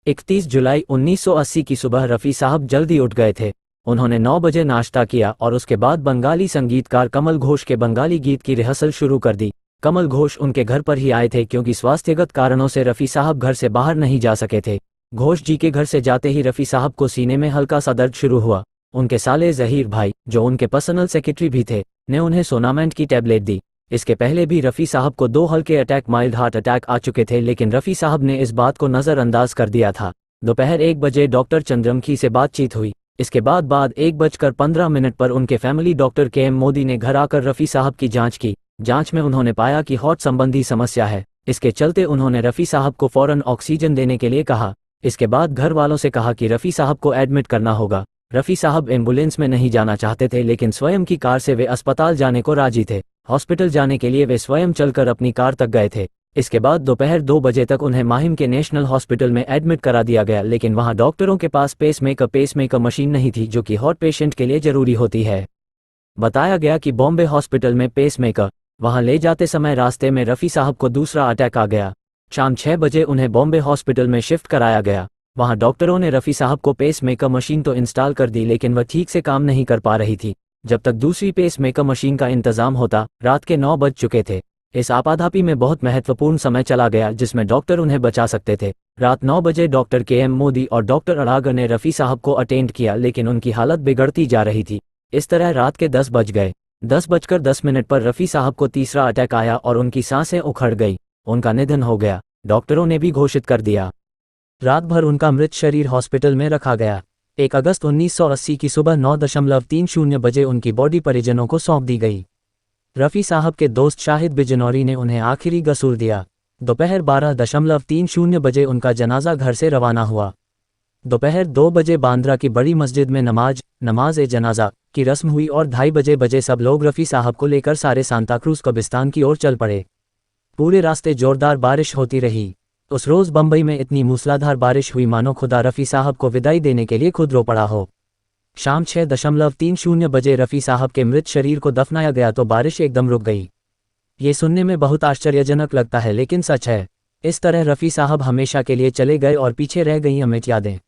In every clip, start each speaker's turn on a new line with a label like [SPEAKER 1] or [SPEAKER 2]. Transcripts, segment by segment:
[SPEAKER 1] 31 जुलाई 1980 की सुबह रफ़ी साहब जल्दी उठ गए थे। उन्होंने 9 बजे नाश्ता किया और उसके बाद बंगाली संगीतकार कमल घोष के बंगाली गीत की रिहर्सल शुरू कर दी। कमल घोष उनके घर पर ही आए थे क्योंकि स्वास्थ्यगत कारणों से रफ़ी साहब घर से बाहर नहीं जा सके थे। घोष जी के घर से जाते ही रफ़ी साहब को सीने में हल्का सा दर्द शुरू हुआ। उनके साले ज़हीर भाई, जो उनके पर्सनल सेक्रेटरी भी थे, ने उन्हें सोनामेंट की टैबलेट दी। इसके पहले भी रफ़ी साहब को 2 हल्के अटैक माइल्ड हार्ट अटैक आ चुके थे, लेकिन रफ़ी साहब ने इस बात को नज़रअंदाज कर दिया था। दोपहर 1 बजे डॉक्टर चंद्रमुखी से बातचीत हुई। इसके बाद 1:15 पर उनके फैमिली डॉक्टर के एम मोदी ने घर आकर रफ़ी साहब की जांच की। जांच में उन्होंने पाया कि हार्ट संबंधी समस्या है। इसके चलते उन्होंने रफ़ी साहब को फ़ौरन ऑक्सीजन देने के लिए कहा। इसके बाद घर वालों से कहा कि रफ़ी साहब को एडमिट करना होगा। रफ़ी साहब एम्बुलेंस में नहीं जाना चाहते थे, लेकिन स्वयं की कार से वे अस्पताल जाने को राजी थे। हॉस्पिटल जाने के लिए वे स्वयं चलकर अपनी कार तक गए थे। इसके बाद दोपहर 2 बजे तक उन्हें माहिम के नेशनल हॉस्पिटल में एडमिट करा दिया गया, लेकिन वहां डॉक्टरों के पास पेसमेकर मशीन नहीं थी, जो कि हार्ट पेशेंट के लिए जरूरी होती है। बताया गया कि बॉम्बे हॉस्पिटल में पेसमेकर वहां ले जाते समय रास्ते में रफ़ी साहब को दूसरा अटैक आ गया। शाम 6 बजे उन्हें बॉम्बे हॉस्पिटल में शिफ्ट कराया गया। वहां डॉक्टरों ने रफ़ी साहब को पेसमेकर मशीन तो इंस्टॉल कर दी, लेकिन वह ठीक से काम नहीं कर पा रही थी। जब तक दूसरी पेसमेकर मशीन का इंतजाम होता, रात के 9 बज चुके थे। इस आपाधापी में बहुत महत्वपूर्ण समय चला गया जिसमें डॉक्टर उन्हें बचा सकते थे। रात 9 बजे डॉक्टर के एम मोदी और डॉक्टर अड़ागर ने रफ़ी साहब को अटेंड किया, लेकिन उनकी हालत बिगड़ती जा रही थी। इस तरह रात के 10 बज गए। 10:10 पर रफ़ी साहब को तीसरा अटैक आया और उनकी सांसें उखड़ गई। उनका निधन हो गया, डॉक्टरों ने भी घोषित कर दिया। रात भर उनका मृत शरीर हॉस्पिटल में रखा गया। 1 अगस्त 1980 की सुबह 9:30 बजे उनकी बॉडी परिजनों को सौंप दी गई। रफ़ी साहब के दोस्त शाहिद बिजनौरी ने उन्हें आखिरी गसूर दिया। दोपहर 12:30 बजे उनका जनाजा घर से रवाना हुआ। दोपहर 2 बजे बांद्रा की बड़ी मस्जिद में नमाज-ए-जनाजा की रस्म हुई और 2:30 बजे सब लोग रफ़ी साहब को लेकर सारे सांताक्रूज कब्रिस्तान की ओर चल पड़े। पूरे रास्ते जोरदार बारिश होती रही। उस रोज़ बम्बई में इतनी मूसलाधार बारिश हुई मानो खुदा रफ़ी साहब को विदाई देने के लिए खुद रो पड़ा हो। शाम 6:30 बजे रफ़ी साहब के मृत शरीर को दफनाया गया तो बारिश एकदम रुक गई। ये सुनने में बहुत आश्चर्यजनक लगता है, लेकिन सच है। इस तरह रफ़ी साहब हमेशा के लिए चले गए और पीछे रह गई अमिट यादें।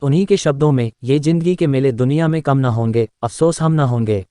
[SPEAKER 1] उन्हीं के शब्दों में, ये जिंदगी के मेले दुनिया में कम न होंगे, अफसोस हम न होंगे।